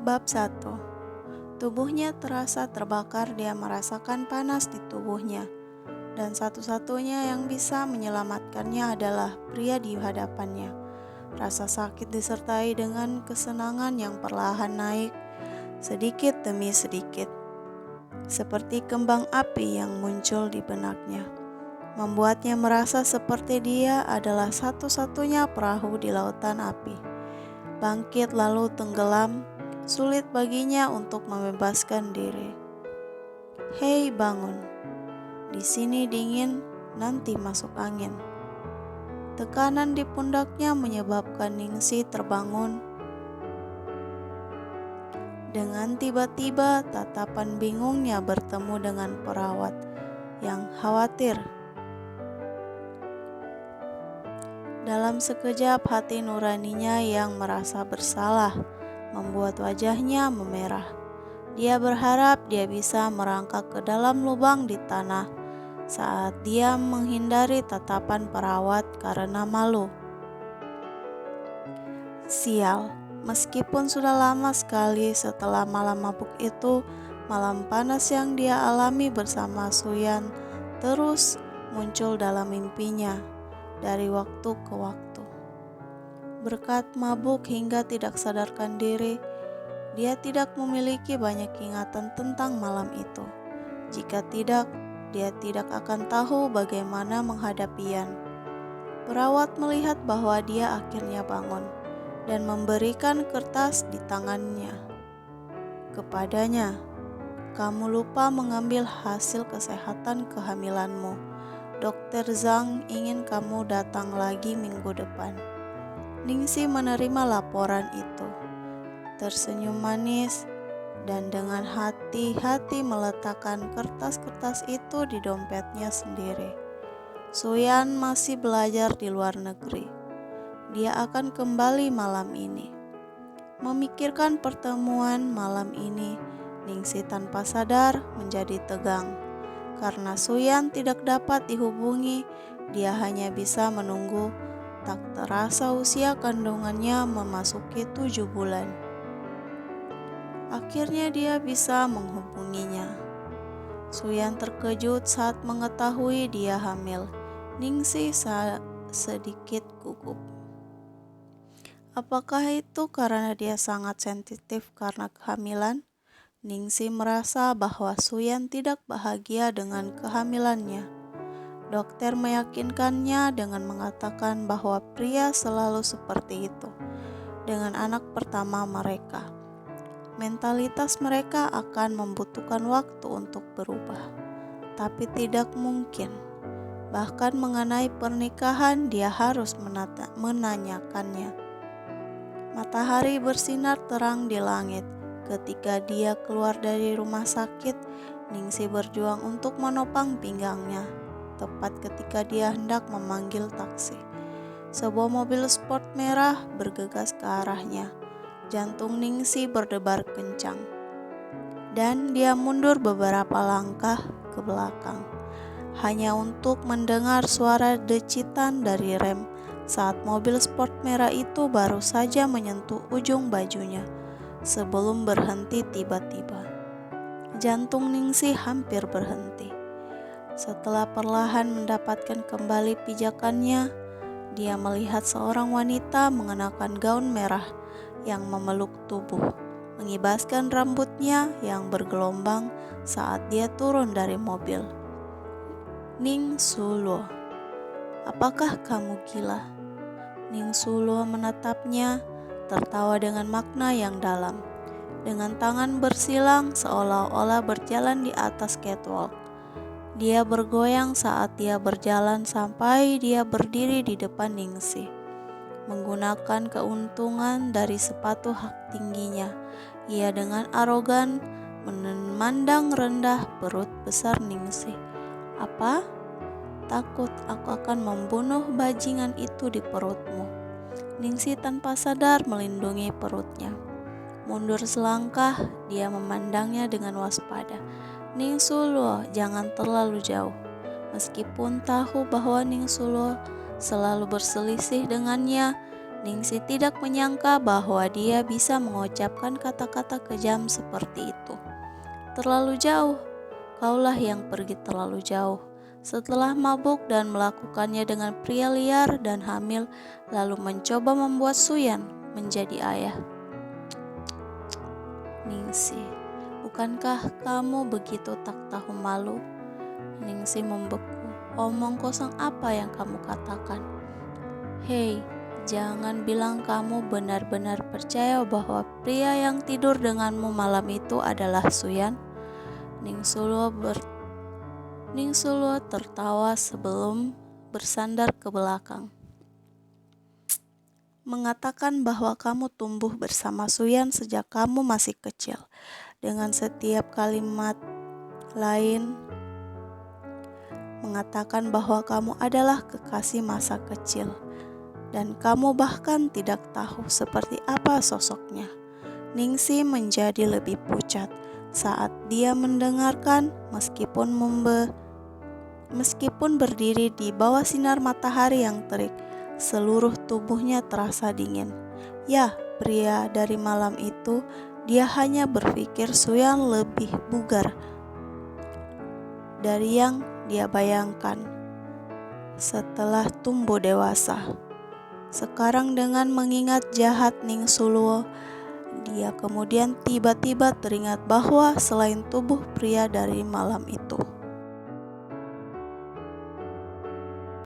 Bab 1. Tubuhnya terasa terbakar, dia merasakan panas di tubuhnya. Dan satu-satunya yang bisa menyelamatkannya adalah pria di hadapannya. Rasa sakit disertai dengan kesenangan yang perlahan naik, sedikit demi sedikit. Seperti kembang api yang muncul di benaknya. Membuatnya merasa seperti dia adalah satu-satunya perahu di lautan api. Bangkit lalu tenggelam, sulit baginya untuk membebaskan diri. Hei, bangun. Di sini dingin, nanti masuk angin. Tekanan di pundaknya menyebabkan Ningsi terbangun. Dengan tiba-tiba tatapan bingungnya bertemu dengan perawat yang khawatir. Dalam sekejap hati nuraninya yang merasa bersalah membuat wajahnya memerah. Dia berharap dia bisa merangkak ke dalam lubang di tanah saat dia menghindari tatapan perawat karena malu. Sial, meskipun sudah lama sekali setelah malam mabuk itu, malam panas yang dia alami bersama Suyan terus muncul dalam mimpinya dari waktu ke waktu. Berkat mabuk hingga tidak sadarkan diri, dia tidak memiliki banyak ingatan tentang malam itu. Jika tidak, dia tidak akan tahu bagaimana menghadapi Yan. Perawat melihat bahwa dia akhirnya bangun dan memberikan kertas di tangannya kepadanya. Kamu lupa mengambil hasil kesehatan kehamilanmu. Dokter Zhang ingin kamu datang lagi minggu depan. Ningsi menerima laporan itu, tersenyum manis, dan dengan hati-hati meletakkan kertas-kertas itu di dompetnya sendiri. Suyan masih belajar di luar negeri. Dia akan kembali malam ini. Memikirkan pertemuan malam ini, Ningsi tanpa sadar menjadi tegang. Karena Suyan tidak dapat dihubungi, dia hanya bisa menunggu. Tak terasa usia kandungannya memasuki 7 bulan. Akhirnya dia bisa menghubunginya. Suyan terkejut saat mengetahui dia hamil. Ningsi sedikit gugup. Apakah itu karena dia sangat sensitif karena kehamilan? Ningsi merasa bahwa Suyan tidak bahagia dengan kehamilannya. Dokter meyakinkannya dengan mengatakan bahwa pria selalu seperti itu dengan anak pertama mereka. Mentalitas mereka akan membutuhkan waktu untuk berubah, tapi tidak mungkin. Bahkan mengenai pernikahan dia harus menanyakannya. Matahari bersinar terang di langit. Ketika dia keluar dari rumah sakit, Ningsi berjuang untuk menopang pinggangnya. Tepat ketika dia hendak memanggil taksi, sebuah mobil sport merah bergegas ke arahnya. Jantung Ningsi berdebar kencang, dan dia mundur beberapa langkah ke belakang, hanya untuk mendengar suara decitan dari rem saat mobil sport merah itu baru saja menyentuh ujung bajunya. Sebelum berhenti tiba-tiba, jantung Ningsi hampir berhenti. Setelah perlahan mendapatkan kembali pijakannya, dia melihat seorang wanita mengenakan gaun merah yang memeluk tubuh, mengibaskan rambutnya yang bergelombang saat dia turun dari mobil. Ning Sulo, apakah kamu gila? Ning Sulo menatapnya, tertawa dengan makna yang dalam. Dengan tangan bersilang seolah-olah berjalan di atas catwalk. Dia bergoyang saat dia berjalan sampai dia berdiri di depan Ningsi. Menggunakan keuntungan dari sepatu hak tingginya, ia dengan arogan memandang rendah perut besar Ningsi. Apa? Takut aku akan membunuh bajingan itu di perutmu. Ningsi tanpa sadar melindungi perutnya. Mundur selangkah, dia memandangnya dengan waspada. Ning Sulo, jangan terlalu jauh. Meskipun tahu bahwa Ning Sulo selalu berselisih dengannya. Ningsih tidak menyangka bahwa dia bisa mengucapkan kata-kata kejam seperti itu. Terlalu jauh, kaulah yang pergi terlalu jauh. Setelah mabuk dan melakukannya dengan pria liar dan hamil, lalu mencoba membuat Suyan menjadi ayah. Ningsih, bukankah kamu begitu tak tahu malu? Ningsih membeku. Omong kosong apa yang kamu katakan? Hei, jangan bilang kamu benar-benar percaya bahwa pria yang tidur denganmu malam itu adalah Suyan. Ningsih tertawa sebelum bersandar ke belakang. Mengatakan bahwa kamu tumbuh bersama Suyan sejak kamu masih kecil. Dengan setiap kalimat lain, mengatakan bahwa kamu adalah kekasih masa kecil. Dan kamu bahkan tidak tahu seperti apa sosoknya. Ningsih menjadi lebih pucat saat dia mendengarkan, meskipun berdiri di bawah sinar matahari yang terik, seluruh tubuhnya terasa dingin. Ya, pria dari malam itu, dia hanya berpikir Suyan lebih bugar dari yang dia bayangkan setelah tumbuh dewasa. Sekarang dengan mengingat jahat Ningsih, dia kemudian tiba-tiba teringat bahwa selain tubuh pria dari malam itu,